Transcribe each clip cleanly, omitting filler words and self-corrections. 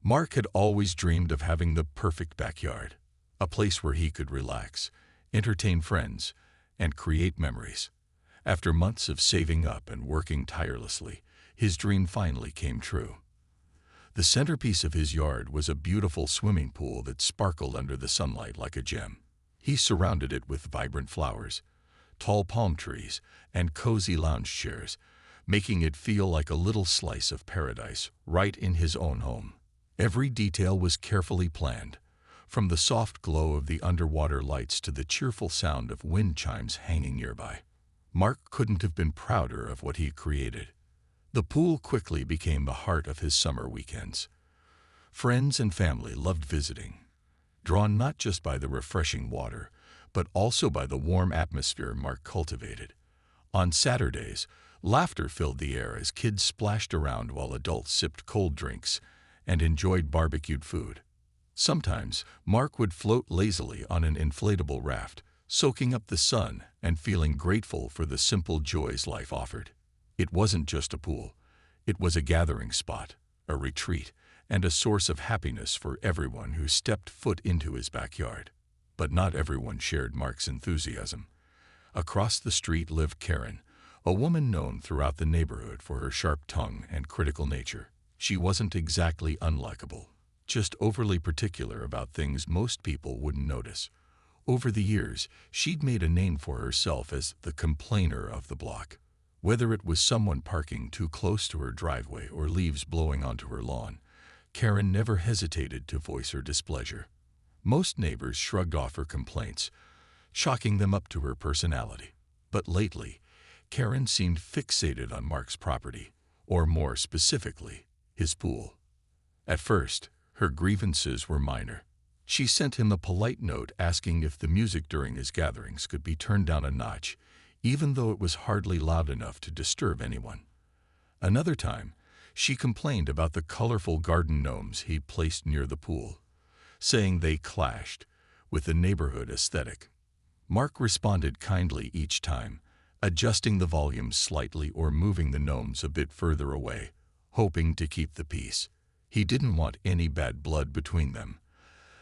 Mark had always dreamed of having the perfect backyard, a place where he could relax, entertain friends, and create memories. After months of saving up and working tirelessly, his dream finally came true. The centerpiece of his yard was a beautiful swimming pool that sparkled under the sunlight like a gem. He surrounded it with vibrant flowers, tall palm trees, and cozy lounge chairs, making it feel like a little slice of paradise right in his own home. Every detail was carefully planned, from the soft glow of the underwater lights to the cheerful sound of wind chimes hanging nearby. Mark couldn't have been prouder of what he created. The pool quickly became the heart of his summer weekends. Friends and family loved visiting, drawn not just by the refreshing water, but also by the warm atmosphere Mark cultivated. On Saturdays, laughter filled the air as kids splashed around while adults sipped cold drinks and enjoyed barbecued food. Sometimes, Mark would float lazily on an inflatable raft, soaking up the sun and feeling grateful for the simple joys life offered. It wasn't just a pool. It was a gathering spot, a retreat, and a source of happiness for everyone who stepped foot into his backyard. But not everyone shared Mark's enthusiasm. Across the street lived Karen, a woman known throughout the neighborhood for her sharp tongue and critical nature. She wasn't exactly unlikable, just overly particular about things most people wouldn't notice. Over the years, she'd made a name for herself as the complainer of the block. Whether it was someone parking too close to her driveway or leaves blowing onto her lawn, Karen never hesitated to voice her displeasure. Most neighbors shrugged off her complaints, chalking them up to her personality. But lately, Karen seemed fixated on Mark's property, or more specifically, his pool. At first, her grievances were minor. She sent him a polite note asking if the music during his gatherings could be turned down a notch, even though it was hardly loud enough to disturb anyone. Another time, she complained about the colorful garden gnomes he'd placed near the pool, saying they clashed with the neighborhood aesthetic. Mark responded kindly each time, adjusting the volume slightly or moving the gnomes a bit further away, hoping to keep the peace. He didn't want any bad blood between them,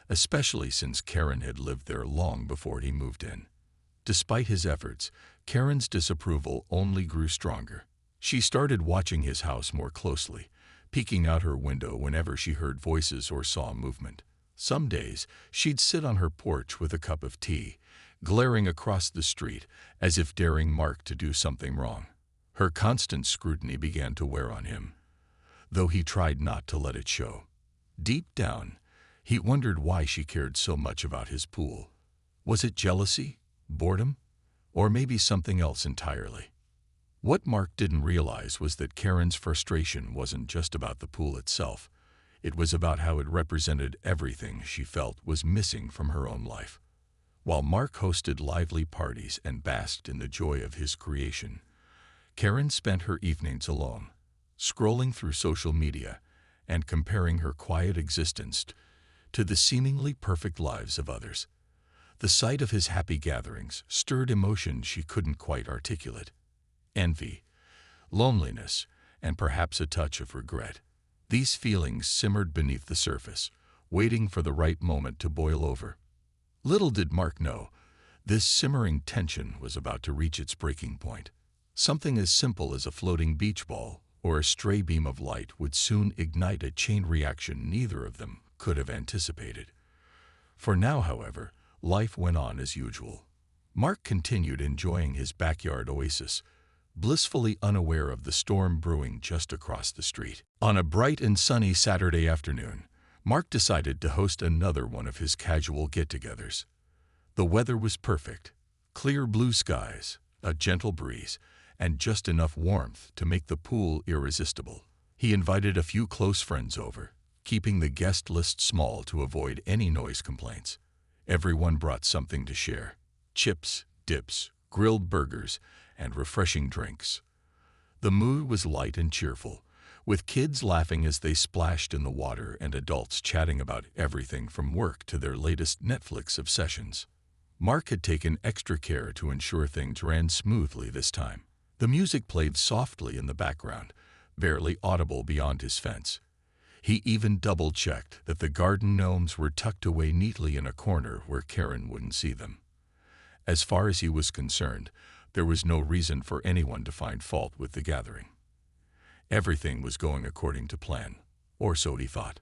especially since Karen had lived there long before he moved in. Despite his efforts, Karen's disapproval only grew stronger. She started watching his house more closely, peeking out her window whenever she heard voices or saw movement. Some days, she'd sit on her porch with a cup of tea, glaring across the street as if daring Mark to do something wrong. Her constant scrutiny began to wear on him, though he tried not to let it show. Deep down, he wondered why she cared so much about his pool. Was it jealousy, boredom, or maybe something else entirely? What Mark didn't realize was that Karen's frustration wasn't just about the pool itself. It was about how it represented everything she felt was missing from her own life. While Mark hosted lively parties and basked in the joy of his creation, Karen spent her evenings alone, scrolling through social media and comparing her quiet existence to the seemingly perfect lives of others. The sight of his happy gatherings stirred emotions she couldn't quite articulate: envy, loneliness, and perhaps a touch of regret. These feelings simmered beneath the surface, waiting for the right moment to boil over. Little did Mark know, this simmering tension was about to reach its breaking point. Something as simple as a floating beach ball or a stray beam of light would soon ignite a chain reaction neither of them could have anticipated. For now, however, life went on as usual. Mark continued enjoying his backyard oasis, blissfully unaware of the storm brewing just across the street. On a bright and sunny Saturday afternoon, Mark decided to host another one of his casual get-togethers. The weather was perfect: clear blue skies, a gentle breeze, and just enough warmth to make the pool irresistible. He invited a few close friends over, keeping the guest list small to avoid any noise complaints. Everyone brought something to share: chips, dips, grilled burgers, and refreshing drinks. The mood was light and cheerful, with kids laughing as they splashed in the water and adults chatting about everything from work to their latest Netflix obsessions. Mark had taken extra care to ensure things ran smoothly this time. The music played softly in the background, barely audible beyond his fence. He even double-checked that the garden gnomes were tucked away neatly in a corner where Karen wouldn't see them. As far as he was concerned, there was no reason for anyone to find fault with the gathering. Everything was going according to plan, or so he thought.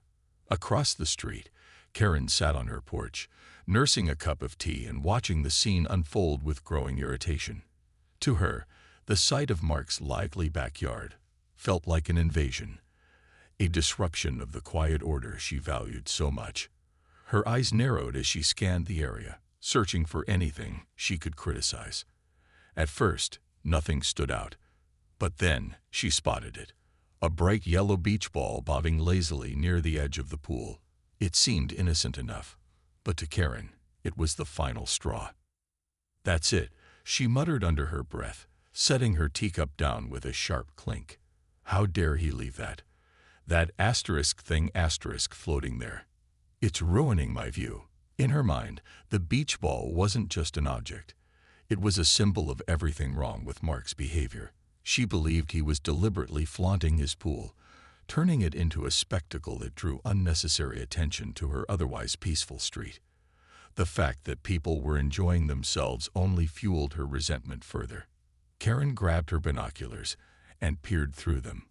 Across the street, Karen sat on her porch, nursing a cup of tea and watching the scene unfold with growing irritation. To her, the sight of Mark's lively backyard felt like an invasion, a disruption of the quiet order she valued so much. Her eyes narrowed as she scanned the area, searching for anything she could criticize. At first, nothing stood out, but then she spotted it. A bright yellow beach ball bobbing lazily near the edge of the pool. It seemed innocent enough, but to Karen, it was the final straw. "That's it," she muttered under her breath, setting her teacup down with a sharp clink. How dare he leave that asterisk thing floating there? It's ruining my view. In her mind, the beach ball wasn't just an object. It was a symbol of everything wrong with Mark's behavior. She believed he was deliberately flaunting his pool, turning it into a spectacle that drew unnecessary attention to her otherwise peaceful street. The fact that people were enjoying themselves only fueled her resentment further. Karen grabbed her binoculars and peered through them,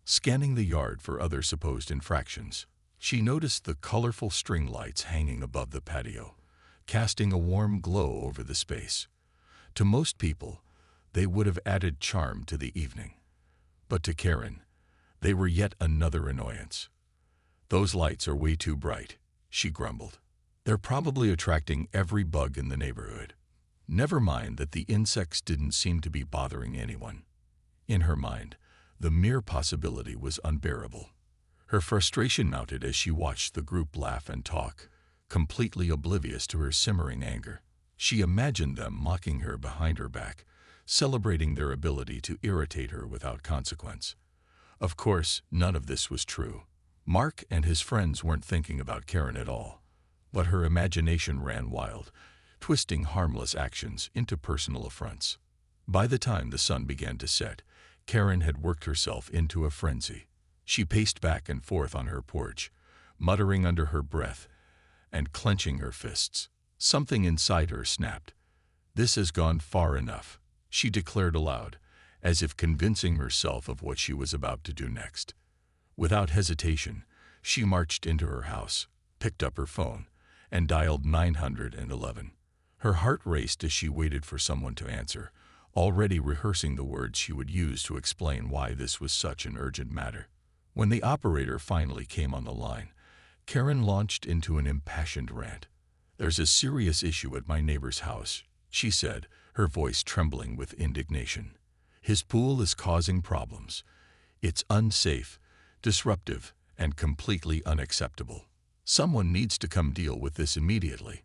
scanning the yard for other supposed infractions. She noticed the colorful string lights hanging above the patio, casting a warm glow over the space. To most people, they would have added charm to the evening. But to Karen, they were yet another annoyance. "Those lights are way too bright," she grumbled. "They're probably attracting every bug in the neighborhood." Never mind that the insects didn't seem to be bothering anyone. In her mind, the mere possibility was unbearable. Her frustration mounted as she watched the group laugh and talk, completely oblivious to her simmering anger. She imagined them mocking her behind her back, celebrating their ability to irritate her without consequence. Of course, none of this was true. Mark and his friends weren't thinking about Karen at all, but her imagination ran wild, twisting harmless actions into personal affronts. By the time the sun began to set, Karen had worked herself into a frenzy. She paced back and forth on her porch, muttering under her breath and clenching her fists. Something inside her snapped. "This has gone far enough," she declared aloud, as if convincing herself of what she was about to do next. Without hesitation, she marched into her house, picked up her phone, and dialed 911. Her heart raced as she waited for someone to answer, already rehearsing the words she would use to explain why this was such an urgent matter. When the operator finally came on the line, Karen launched into an impassioned rant. "There's a serious issue at my neighbor's house," she said, her voice trembling with indignation. "His pool is causing problems. It's unsafe, disruptive, and completely unacceptable. Someone needs to come deal with this immediately."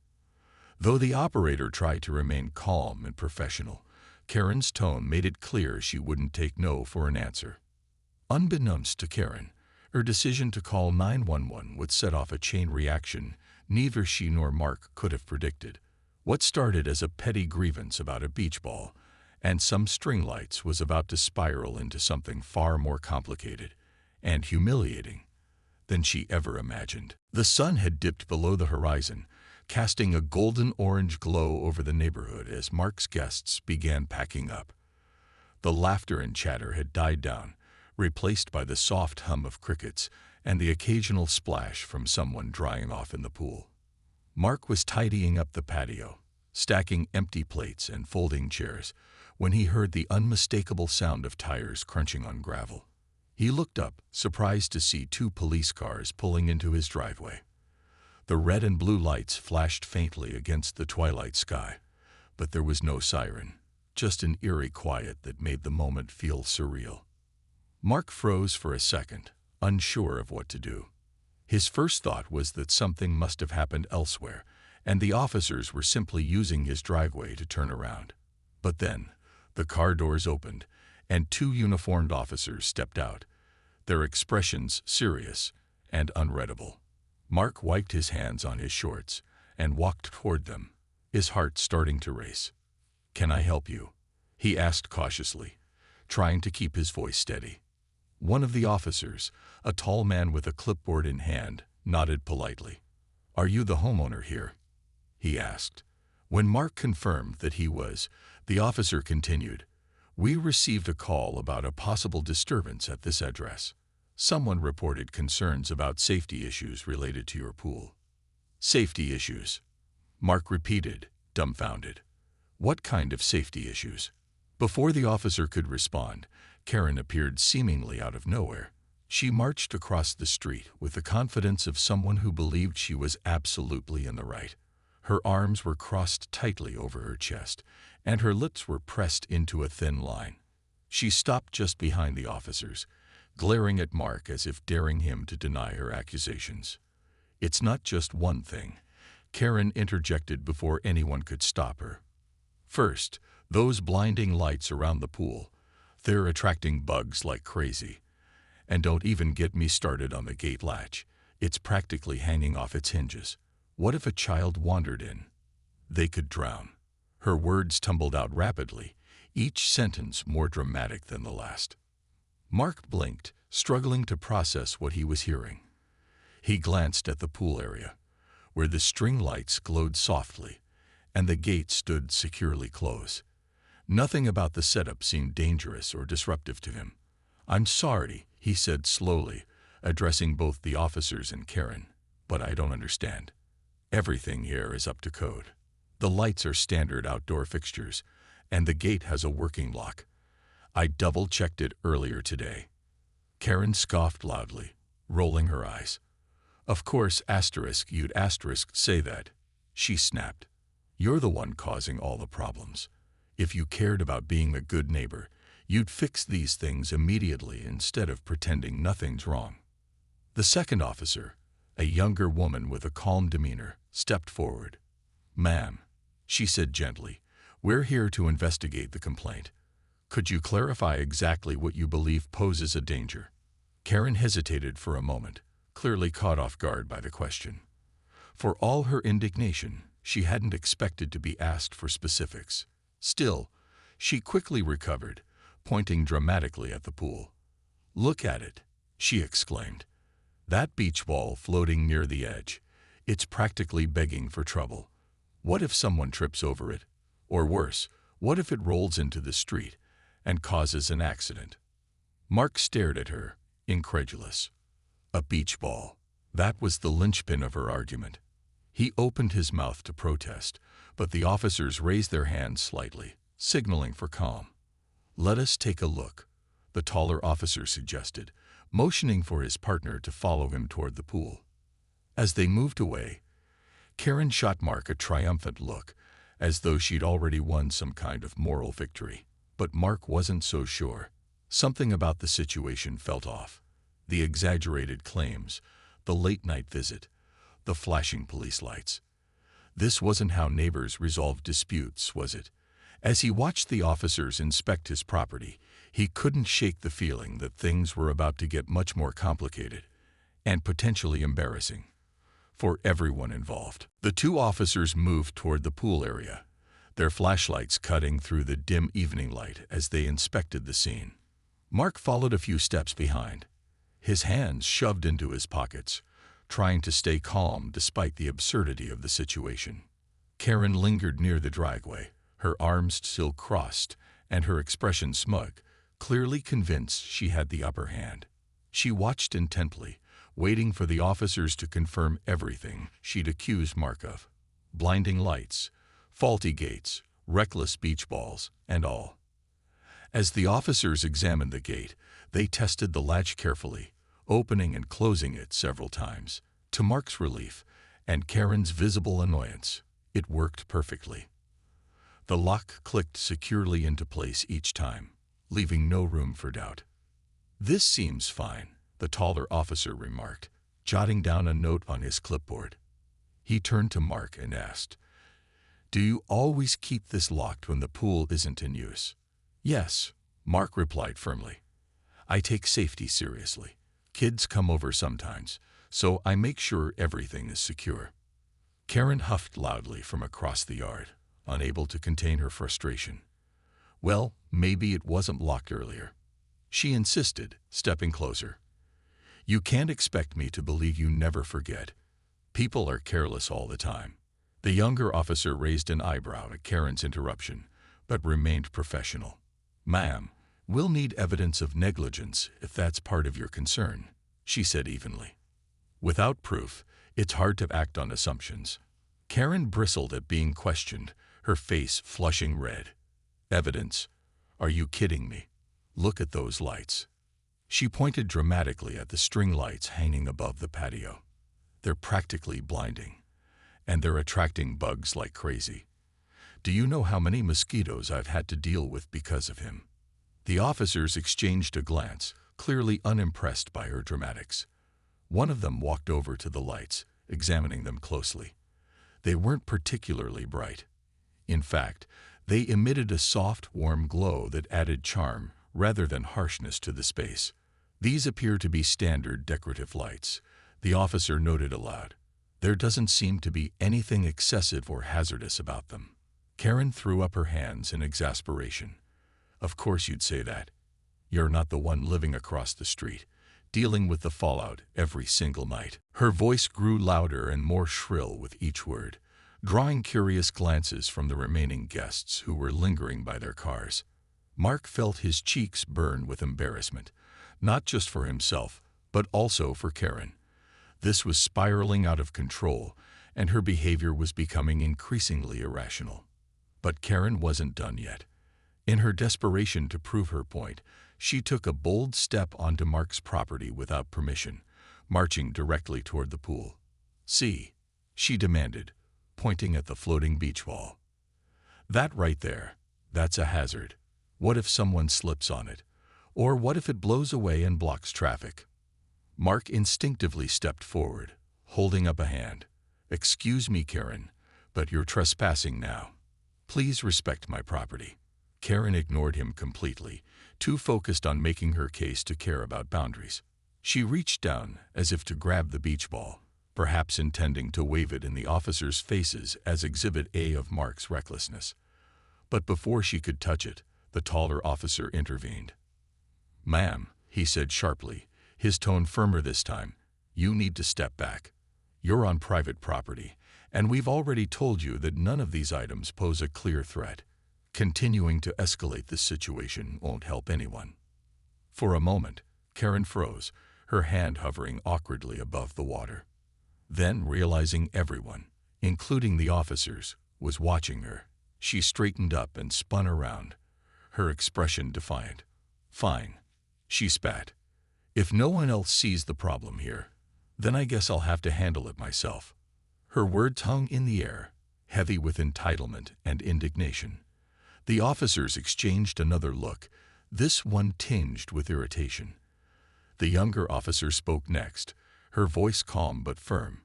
Though the operator tried to remain calm and professional, Karen's tone made it clear she wouldn't take no for an answer. Unbeknownst to Karen, her decision to call 911 would set off a chain reaction neither she nor Mark could have predicted. What started as a petty grievance about a beach ball and some string lights was about to spiral into something far more complicated and humiliating than she ever imagined. The sun had dipped below the horizon, casting a golden-orange glow over the neighborhood as Mark's guests began packing up. The laughter and chatter had died down, replaced by the soft hum of crickets and the occasional splash from someone drying off in the pool. Mark was tidying up the patio, stacking empty plates and folding chairs, when he heard the unmistakable sound of tires crunching on gravel. He looked up, surprised to see 2 police cars pulling into his driveway. The red and blue lights flashed faintly against the twilight sky, but there was no siren, just an eerie quiet that made the moment feel surreal. Mark froze for a second, unsure of what to do. His first thought was that something must have happened elsewhere, and the officers were simply using his driveway to turn around. But then, the car doors opened, and 2 uniformed officers stepped out, their expressions serious and unreadable. Mark wiped his hands on his shorts and walked toward them, his heart starting to race. "Can I help you?" he asked cautiously, trying to keep his voice steady. One of the officers, a tall man with a clipboard in hand, nodded politely. "Are you the homeowner here?" he asked. When Mark confirmed that he was, the officer continued, "We received a call about a possible disturbance at this address. Someone reported concerns about safety issues related to your pool." "Safety issues?" Mark repeated, dumbfounded. "What kind of safety issues?" Before the officer could respond, Karen appeared seemingly out of nowhere. She marched across the street with the confidence of someone who believed she was absolutely in the right. Her arms were crossed tightly over her chest, and her lips were pressed into a thin line. She stopped just behind the officers, glaring at Mark as if daring him to deny her accusations. "It's not just one thing," Karen interjected before anyone could stop her. "First, those blinding lights around the pool. They're attracting bugs like crazy. And don't even get me started on the gate latch. It's practically hanging off its hinges. What if a child wandered in? They could drown." Her words tumbled out rapidly, each sentence more dramatic than the last. Mark blinked, struggling to process what he was hearing. He glanced at the pool area, where the string lights glowed softly, and the gate stood securely closed. Nothing about the setup seemed dangerous or disruptive to him. "I'm sorry," he said slowly, addressing both the officers and Karen, "but I don't understand. Everything here is up to code. The lights are standard outdoor fixtures, and the gate has a working lock. I double-checked it earlier today." Karen scoffed loudly, rolling her eyes. "Of course, you'd say that," she snapped. "You're the one causing all the problems. If you cared about being a good neighbor, you'd fix these things immediately instead of pretending nothing's wrong." The second officer, a younger woman with a calm demeanor, stepped forward. "Ma'am," she said gently, "we're here to investigate the complaint. Could you clarify exactly what you believe poses a danger?" Karen hesitated for a moment, clearly caught off guard by the question. For all her indignation, she hadn't expected to be asked for specifics. Still, she quickly recovered, pointing dramatically at the pool. "Look at it," she exclaimed. "That beach ball floating near the edge. It's practically begging for trouble. What if someone trips over it? Or worse, what if it rolls into the street and causes an accident?" Mark stared at her, incredulous. A beach ball. That was the linchpin of her argument. He opened his mouth to protest, but the officers raised their hands slightly, signaling for calm. "Let us take a look," the taller officer suggested, motioning for his partner to follow him toward the pool. As they moved away, Karen shot Mark a triumphant look, as though she'd already won some kind of moral victory. But Mark wasn't so sure. Something about the situation felt off. The exaggerated claims, the late-night visit, the flashing police lights. This wasn't how neighbors resolved disputes, was it? As he watched the officers inspect his property, he couldn't shake the feeling that things were about to get much more complicated and potentially embarrassing for everyone involved. The two officers moved toward the pool area, their flashlights cutting through the dim evening light as they inspected the scene. Mark followed a few steps behind, his hands shoved into his pockets, trying to stay calm despite the absurdity of the situation. Karen lingered near the driveway, her arms still crossed and her expression smug, clearly convinced she had the upper hand. She watched intently, waiting for the officers to confirm everything she'd accused Mark of. Blinding lights, faulty gates, reckless beach balls, and all. As the officers examined the gate, they tested the latch carefully, opening and closing it several times. To Mark's relief and Karen's visible annoyance, it worked perfectly. The lock clicked securely into place each time, leaving no room for doubt. "This seems fine," the taller officer remarked, jotting down a note on his clipboard. He turned to Mark and asked, "Do you always keep this locked when the pool isn't in use?" "Yes," Mark replied firmly. "I take safety seriously. Kids come over sometimes, so I make sure everything is secure." Karen huffed loudly from across the yard, unable to contain her frustration. Well, maybe it wasn't locked earlier. She insisted, stepping closer. You can't expect me to believe you never forget. People are careless all the time. The younger officer raised an eyebrow at Karen's interruption, but remained professional. Ma'am, we'll need evidence of negligence if that's part of your concern, she said evenly. Without proof, it's hard to act on assumptions. Karen bristled at being questioned, her face flushing red. Evidence? Are you kidding me? Look at those lights. She pointed dramatically at the string lights hanging above the patio. They're practically blinding, and they're attracting bugs like crazy. Do you know how many mosquitoes I've had to deal with because of him? The officers exchanged a glance, clearly unimpressed by her dramatics. One of them walked over to the lights, examining them closely. They weren't particularly bright. In fact, they emitted a soft, warm glow that added charm rather than harshness to the space. These appear to be standard decorative lights, the officer noted aloud. There doesn't seem to be anything excessive or hazardous about them. Karen threw up her hands in exasperation. Of course you'd say that. You're not the one living across the street, dealing with the fallout every single night. Her voice grew louder and more shrill with each word, drawing curious glances from the remaining guests who were lingering by their cars. Mark felt his cheeks burn with embarrassment, not just for himself, but also for Karen. This was spiraling out of control, and her behavior was becoming increasingly irrational. But Karen wasn't done yet. In her desperation to prove her point, she took a bold step onto Mark's property without permission, marching directly toward the pool. See, she demanded, pointing at the floating beach ball. That right there, that's a hazard. What if someone slips on it? Or what if it blows away and blocks traffic? Mark instinctively stepped forward, holding up a hand. Excuse me, Karen, but you're trespassing now. Please respect my property. Karen ignored him completely, too focused on making her case to care about boundaries. She reached down as if to grab the beach ball, perhaps intending to wave it in the officers' faces as Exhibit A of Mark's recklessness. But before she could touch it, the taller officer intervened. Ma'am, he said sharply, his tone firmer this time, you need to step back. You're on private property, and we've already told you that none of these items pose a clear threat. Continuing to escalate this situation won't help anyone. For a moment, Karen froze, her hand hovering awkwardly above the water. Then, realizing everyone, including the officers, was watching her, she straightened up and spun around, her expression defiant. Fine, she spat. If no one else sees the problem here, then I guess I'll have to handle it myself. Her words hung in the air, heavy with entitlement and indignation. The officers exchanged another look, this one tinged with irritation. The younger officer spoke next, her voice calm but firm.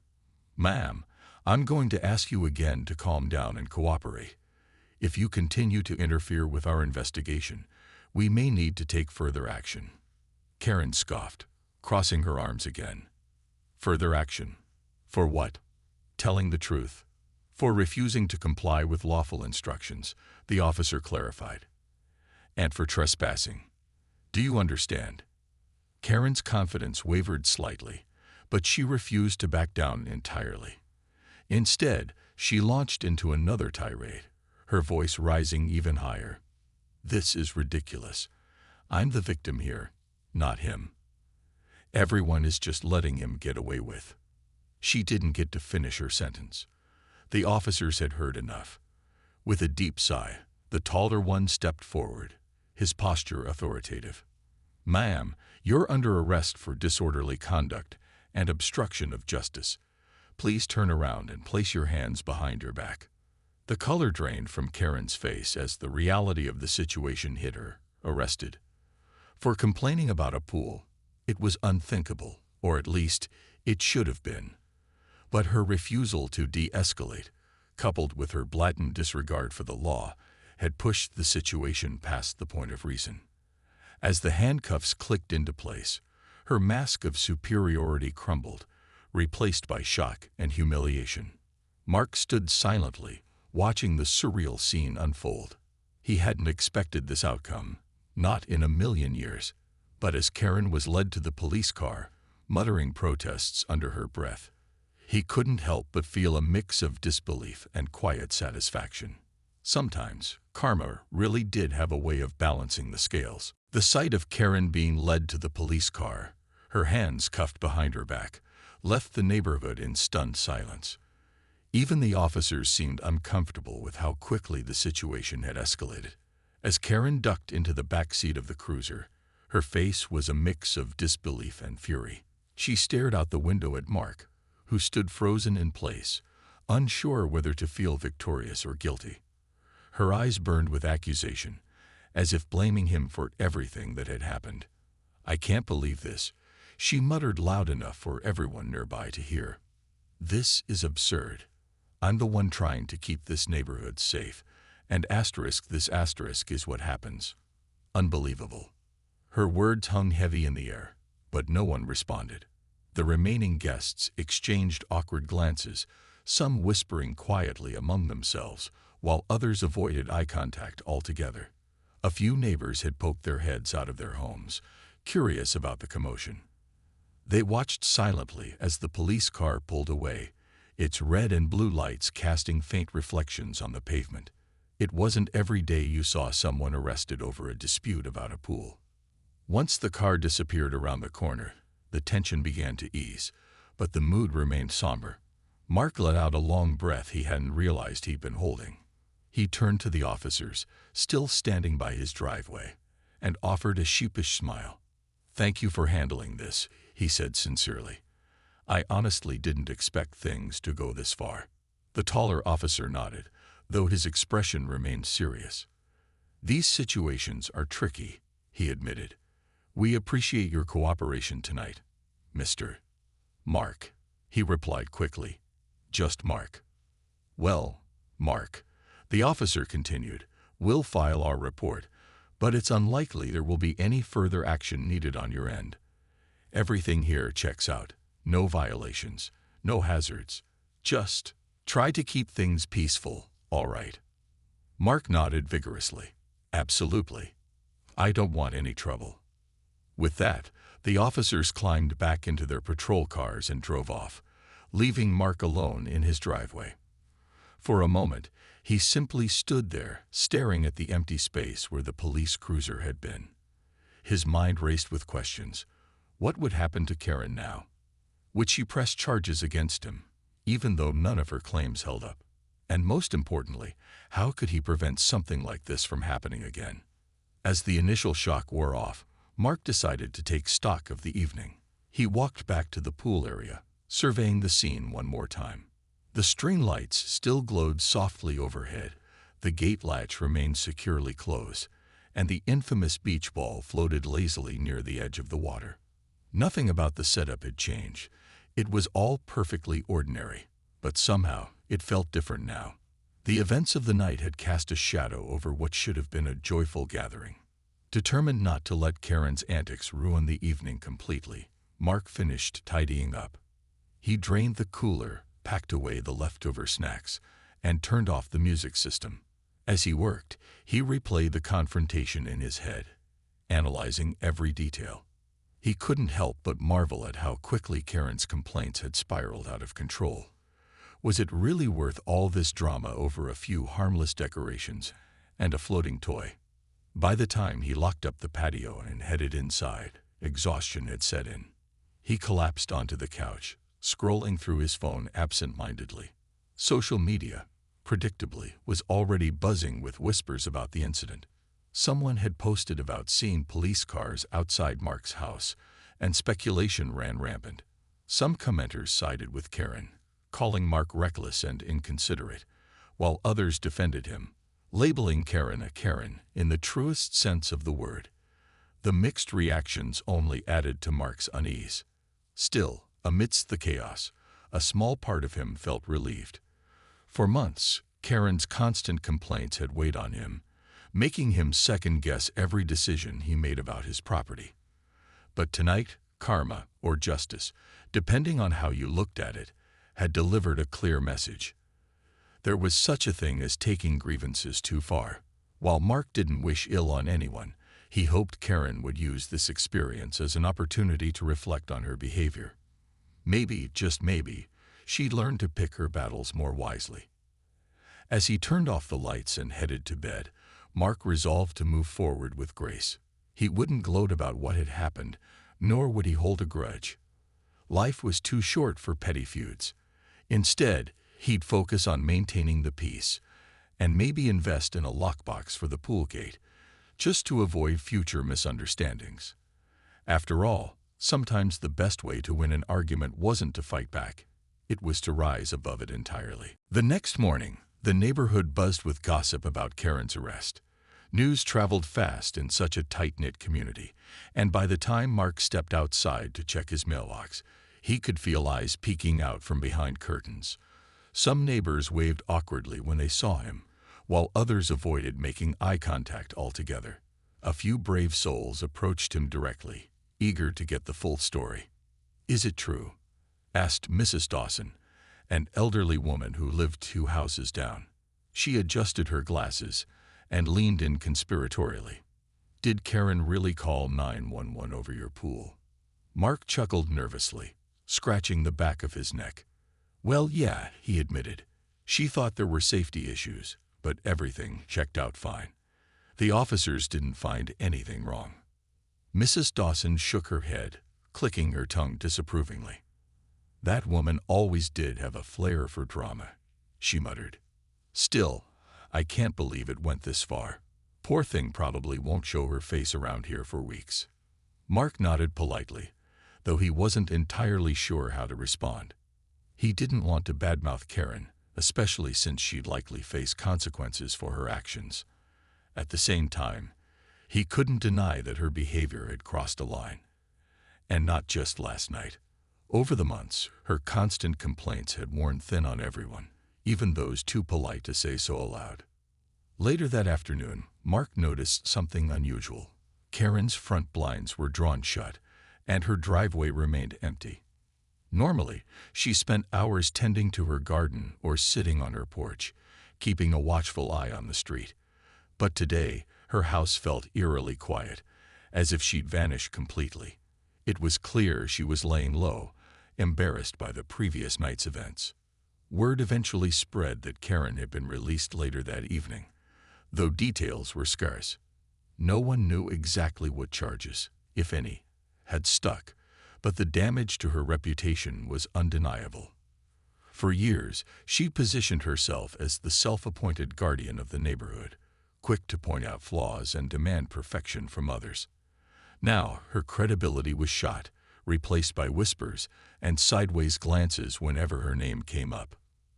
Ma'am, I'm going to ask you again to calm down and cooperate. If you continue to interfere with our investigation, we may need to take further action. Karen scoffed, crossing her arms again. Further action? For what? Telling the truth. For refusing to comply with lawful instructions, the officer clarified. And for trespassing. Do you understand? Karen's confidence wavered slightly, but she refused to back down entirely. Instead, she launched into another tirade, her voice rising even higher. This is ridiculous. I'm the victim here, not him. Everyone is just letting him get away with. She didn't get to finish her sentence. The officers had heard enough. With a deep sigh, the taller one stepped forward, his posture authoritative. Ma'am, you're under arrest for disorderly conduct and obstruction of justice. Please turn around and place your hands behind your back. The color drained from Karen's face as the reality of the situation hit her, arrested. For complaining about a pool, it was unthinkable, or at least, it should have been. But her refusal to de-escalate, coupled with her blatant disregard for the law, had pushed the situation past the point of reason. As the handcuffs clicked into place, her mask of superiority crumbled, replaced by shock and humiliation. Mark stood silently, watching the surreal scene unfold. He hadn't expected this outcome, not in a million years. But as Karen was led to the police car, muttering protests under her breath, he couldn't help but feel a mix of disbelief and quiet satisfaction. Sometimes, karma really did have a way of balancing the scales. The sight of Karen being led to the police car, her hands cuffed behind her back, left the neighborhood in stunned silence. Even the officers seemed uncomfortable with how quickly the situation had escalated. As Karen ducked into the back seat of the cruiser, her face was a mix of disbelief and fury. She stared out the window at Mark, who stood frozen in place, unsure whether to feel victorious or guilty. Her eyes burned with accusation, as if blaming him for everything that had happened. "I can't believe this," she muttered loud enough for everyone nearby to hear. "This is absurd. I'm the one trying to keep this neighborhood safe, and this asterisk is what happens. Unbelievable." Her words hung heavy in the air, but no one responded. The remaining guests exchanged awkward glances, some whispering quietly among themselves, while others avoided eye contact altogether. A few neighbors had poked their heads out of their homes, curious about the commotion. They watched silently as the police car pulled away, its red and blue lights casting faint reflections on the pavement. It wasn't every day you saw someone arrested over a dispute about a pool. Once the car disappeared around the corner, the tension began to ease, but the mood remained somber. Mark let out a long breath he hadn't realized he'd been holding. He turned to the officers, still standing by his driveway, and offered a sheepish smile. "Thank you for handling this," he said sincerely. "I honestly didn't expect things to go this far." The taller officer nodded, though his expression remained serious. "These situations are tricky," he admitted. "We appreciate your cooperation tonight, Mr. Mark," he replied quickly. "Just Mark." "Well, Mark," the officer continued, "we'll file our report, but it's unlikely there will be any further action needed on your end. Everything here checks out. No violations, no hazards. Just try to keep things peaceful, all right?" Mark nodded vigorously. "Absolutely. I don't want any trouble." With that, the officers climbed back into their patrol cars and drove off, leaving Mark alone in his driveway. For a moment, he simply stood there, staring at the empty space where the police cruiser had been. His mind raced with questions. What would happen to Karen now? Would she press charges against him, even though none of her claims held up? And most importantly, how could he prevent something like this from happening again? As the initial shock wore off, Mark decided to take stock of the evening. He walked back to the pool area, surveying the scene one more time. The string lights still glowed softly overhead, the gate latch remained securely closed, and the infamous beach ball floated lazily near the edge of the water. Nothing about the setup had changed. It was all perfectly ordinary, but somehow it felt different now. The events of the night had cast a shadow over what should have been a joyful gathering. Determined not to let Karen's antics ruin the evening completely, Mark finished tidying up. He drained the cooler, packed away the leftover snacks, and turned off the music system. As he worked, he replayed the confrontation in his head, analyzing every detail. He couldn't help but marvel at how quickly Karen's complaints had spiraled out of control. Was it really worth all this drama over a few harmless decorations and a floating toy? By the time he locked up the patio and headed inside, exhaustion had set in. He collapsed onto the couch, scrolling through his phone absent-mindedly. Social media, predictably, was already buzzing with whispers about the incident. Someone had posted about seeing police cars outside Mark's house, and speculation ran rampant. Some commenters sided with Karen, calling Mark reckless and inconsiderate, while others defended him, labeling Karen a Karen in the truest sense of the word. The mixed reactions only added to Mark's unease. Still, amidst the chaos, a small part of him felt relieved. For months, Karen's constant complaints had weighed on him, making him second-guess every decision he made about his property. But tonight, karma, or justice, depending on how you looked at it, had delivered a clear message. There was such a thing as taking grievances too far. While Mark didn't wish ill on anyone, He hoped Karen would use this experience as an opportunity to reflect on her behavior. Maybe, just maybe, she'd learn to pick her battles more wisely. As he turned off the lights and headed to bed, Mark resolved to move forward with grace. He wouldn't gloat about what had happened, nor would he hold a grudge. Life was too short for petty feuds. Instead, he'd focus on maintaining the peace, and maybe invest in a lockbox for the pool gate, just to avoid future misunderstandings. After all, sometimes the best way to win an argument wasn't to fight back. It was to rise above it entirely. The next morning, the neighborhood buzzed with gossip about Karen's arrest. News traveled fast in such a tight-knit community, and by the time Mark stepped outside to check his mailbox, he could feel eyes peeking out from behind curtains. Some neighbors waved awkwardly when they saw him, while others avoided making eye contact altogether. A few brave souls approached him directly, eager to get the full story. "Is it true?" asked Mrs. Dawson, an elderly woman who lived 2 houses down. She adjusted her glasses and leaned in conspiratorially. "Did Karen really call 911 over your pool?" Mark chuckled nervously, scratching the back of his neck. "Well, yeah," he admitted. "She thought there were safety issues, but everything checked out fine. The officers didn't find anything wrong." Mrs. Dawson shook her head, clicking her tongue disapprovingly. "That woman always did have a flair for drama," she muttered. "Still, I can't believe it went this far. Poor thing probably won't show her face around here for weeks." Mark nodded politely, though he wasn't entirely sure how to respond. He didn't want to badmouth Karen, especially since she'd likely face consequences for her actions. At the same time, he couldn't deny that her behavior had crossed a line. And not just last night. Over the months, her constant complaints had worn thin on everyone, even those too polite to say so aloud. Later that afternoon, Mark noticed something unusual. Karen's front blinds were drawn shut, and her driveway remained empty. Normally, she spent hours tending to her garden or sitting on her porch, keeping a watchful eye on the street. But today, her house felt eerily quiet, as if she'd vanished completely. It was clear she was laying low, embarrassed by the previous night's events. Word eventually spread that Karen had been released later that evening, though details were scarce. No one knew exactly what charges, if any, had stuck, but the damage to her reputation was undeniable. For years, she positioned herself as the self-appointed guardian of the neighborhood, quick to point out flaws and demand perfection from others. Now, her credibility was shot, replaced by whispers and sideways glances whenever her name came up.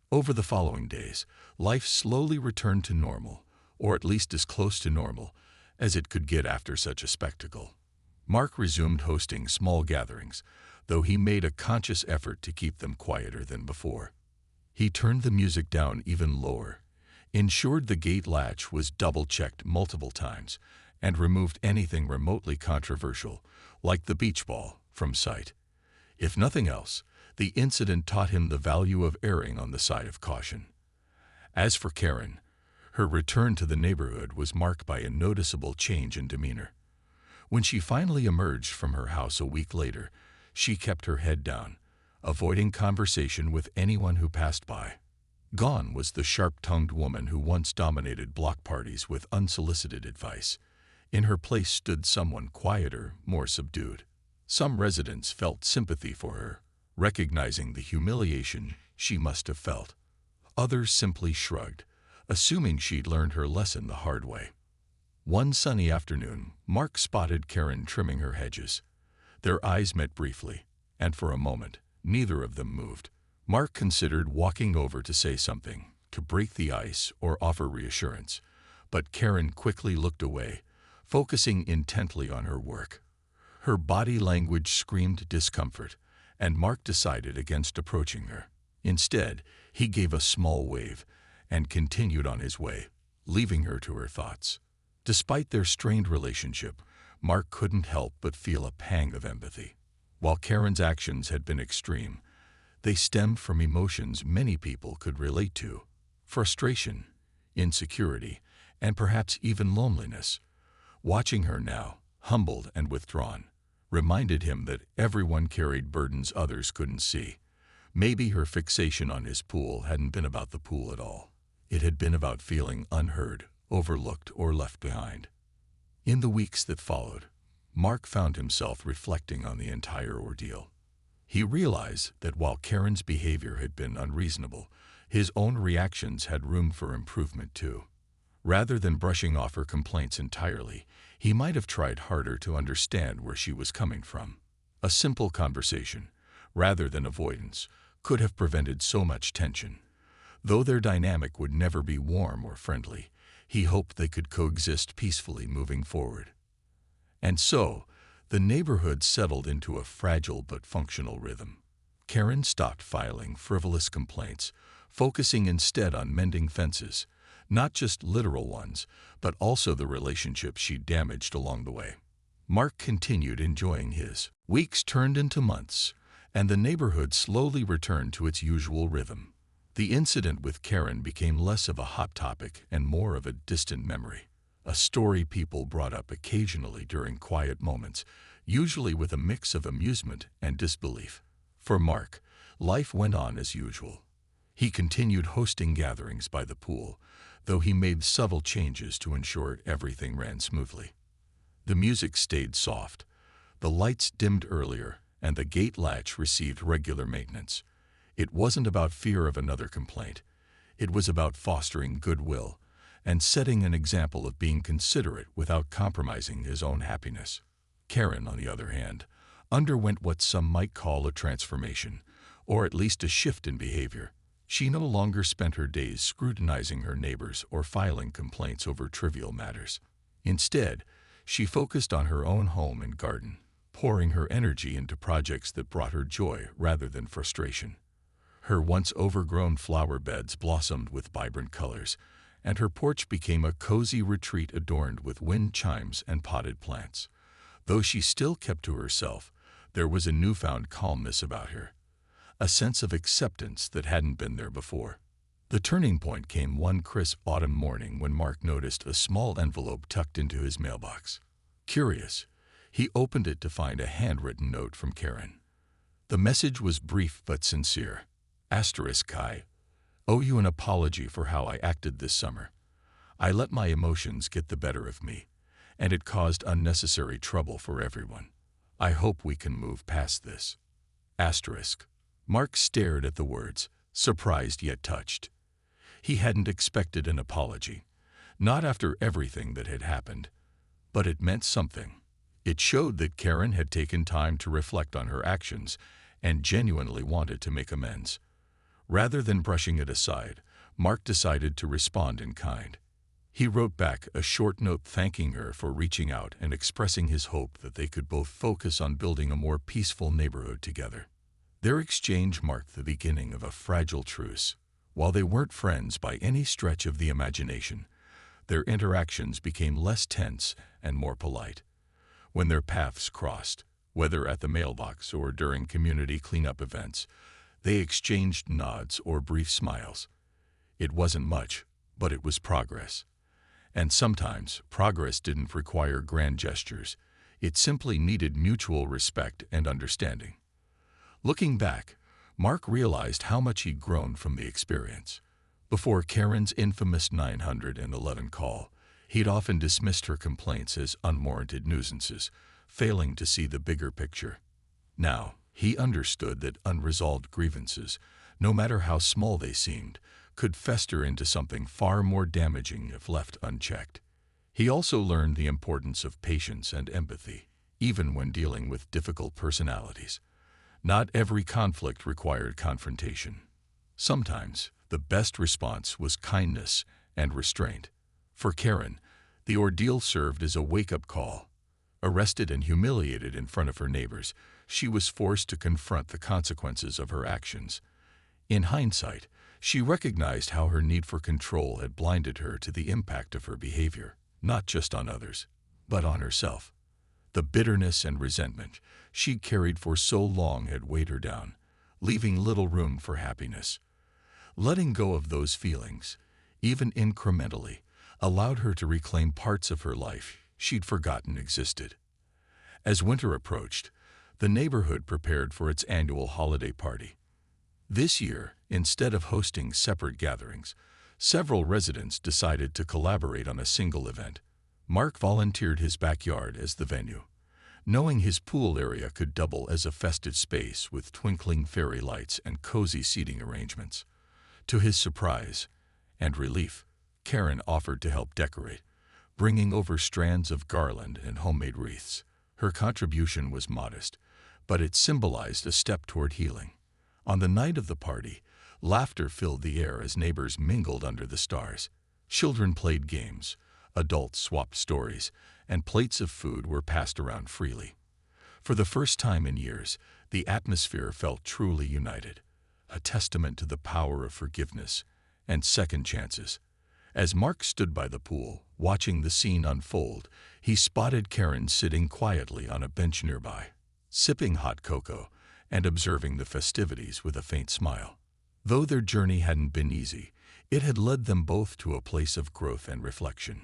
Over the following days, life slowly returned to normal, or at least as close to normal as it could get after such a spectacle. Mark resumed hosting small gatherings, though he made a conscious effort to keep them quieter than before. He turned the music down even lower, ensured the gate latch was double-checked multiple times, and removed anything remotely controversial, like the beach ball, from sight. If nothing else, the incident taught him the value of erring on the side of caution. As for Karen, her return to the neighborhood was marked by a noticeable change in demeanor. When she finally emerged from her house a week later, she kept her head down, avoiding conversation with anyone who passed by. Gone was the sharp-tongued woman who once dominated block parties with unsolicited advice. In her place stood someone quieter, more subdued. Some residents felt sympathy for her, recognizing the humiliation she must have felt. Others simply shrugged, assuming she'd learned her lesson the hard way. One sunny afternoon, Mark spotted Karen trimming her hedges. Their eyes met briefly, and for a moment, neither of them moved. Mark considered walking over to say something, to break the ice or offer reassurance, but Karen quickly looked away, focusing intently on her work. Her body language screamed discomfort, and Mark decided against approaching her. Instead, he gave a small wave and continued on his way, leaving her to her thoughts. Despite their strained relationship, Mark couldn't help but feel a pang of empathy. While Karen's actions had been extreme, they stemmed from emotions many people could relate to: frustration, insecurity, and perhaps even loneliness. Watching her now, humbled and withdrawn, reminded him that everyone carried burdens others couldn't see. Maybe her fixation on his pool hadn't been about the pool at all. It had been about feeling unheard, overlooked, or left behind. In the weeks that followed, Mark found himself reflecting on the entire ordeal. He realized that while Karen's behavior had been unreasonable, his own reactions had room for improvement too. Rather than brushing off her complaints entirely, he might have tried harder to understand where she was coming from. A simple conversation, rather than avoidance, could have prevented so much tension. Though their dynamic would never be warm or friendly, he hoped they could coexist peacefully moving forward. And so, the neighborhood settled into a fragile but functional rhythm. Karen stopped filing frivolous complaints, focusing instead on mending fences, not just literal ones, but also the relationships she damaged along the way. Mark continued enjoying his. Weeks turned into months, and the neighborhood slowly returned to its usual rhythm. The incident with Karen became less of a hot topic and more of a distant memory, a story people brought up occasionally during quiet moments, usually with a mix of amusement and disbelief. For Mark, life went on as usual. He continued hosting gatherings by the pool, though he made subtle changes to ensure everything ran smoothly. The music stayed soft, the lights dimmed earlier, and the gate latch received regular maintenance. It wasn't about fear of another complaint. It was about fostering goodwill and setting an example of being considerate without compromising his own happiness. Karen, on the other hand, underwent what some might call a transformation, or at least a shift in behavior. She no longer spent her days scrutinizing her neighbors or filing complaints over trivial matters. Instead, she focused on her own home and garden, pouring her energy into projects that brought her joy rather than frustration. Her once overgrown flower beds blossomed with vibrant colors, and her porch became a cozy retreat adorned with wind chimes and potted plants. Though she still kept to herself, there was a newfound calmness about her, a sense of acceptance that hadn't been there before. The turning point came one crisp autumn morning when Mark noticed a small envelope tucked into his mailbox. Curious, he opened it to find a handwritten note from Karen. The message was brief but sincere. I owe you an apology for how I acted this summer. I let my emotions get the better of me, and it caused unnecessary trouble for everyone. I hope we can move past this. Mark stared at the words, surprised yet touched. He hadn't expected an apology, not after everything that had happened, but it meant something. It showed that Karen had taken time to reflect on her actions and genuinely wanted to make amends. Rather than brushing it aside, Mark decided to respond in kind. He wrote back a short note thanking her for reaching out and expressing his hope that they could both focus on building a more peaceful neighborhood together. Their exchange marked the beginning of a fragile truce. While they weren't friends by any stretch of the imagination, their interactions became less tense and more polite. When their paths crossed, whether at the mailbox or during community cleanup events, they exchanged nods or brief smiles. It wasn't much, but it was progress. And sometimes, progress didn't require grand gestures. It simply needed mutual respect and understanding. Looking back, Mark realized how much he'd grown from the experience. Before Karen's infamous 911 call, he'd often dismissed her complaints as unwarranted nuisances, failing to see the bigger picture. Now, he understood that unresolved grievances, no matter how small they seemed, could fester into something far more damaging if left unchecked. He also learned the importance of patience and empathy, even when dealing with difficult personalities. Not every conflict required confrontation. Sometimes, the best response was kindness and restraint. For Karen, the ordeal served as a wake-up call. Arrested and humiliated in front of her neighbors, she was forced to confront the consequences of her actions. In hindsight, she recognized how her need for control had blinded her to the impact of her behavior, not just on others, but on herself. The bitterness and resentment she'd carried for so long had weighed her down, leaving little room for happiness. Letting go of those feelings, even incrementally, allowed her to reclaim parts of her life she'd forgotten existed. As winter approached, the neighborhood prepared for its annual holiday party. This year, instead of hosting separate gatherings, several residents decided to collaborate on a single event. Mark volunteered his backyard as the venue, knowing his pool area could double as a festive space with twinkling fairy lights and cozy seating arrangements. To his surprise and relief, Karen offered to help decorate, bringing over strands of garland and homemade wreaths. Her contribution was modest, but it symbolized a step toward healing. On the night of the party, laughter filled the air as neighbors mingled under the stars. Children played games, adults swapped stories, and plates of food were passed around freely. For the first time in years, the atmosphere felt truly united, a testament to the power of forgiveness and second chances. As Mark stood by the pool, watching the scene unfold, he spotted Karen sitting quietly on a bench nearby, sipping hot cocoa and observing the festivities with a faint smile. Though their journey hadn't been easy, it had led them both to a place of growth and reflection.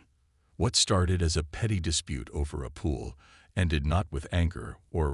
What started as a petty dispute over a pool ended not with anger or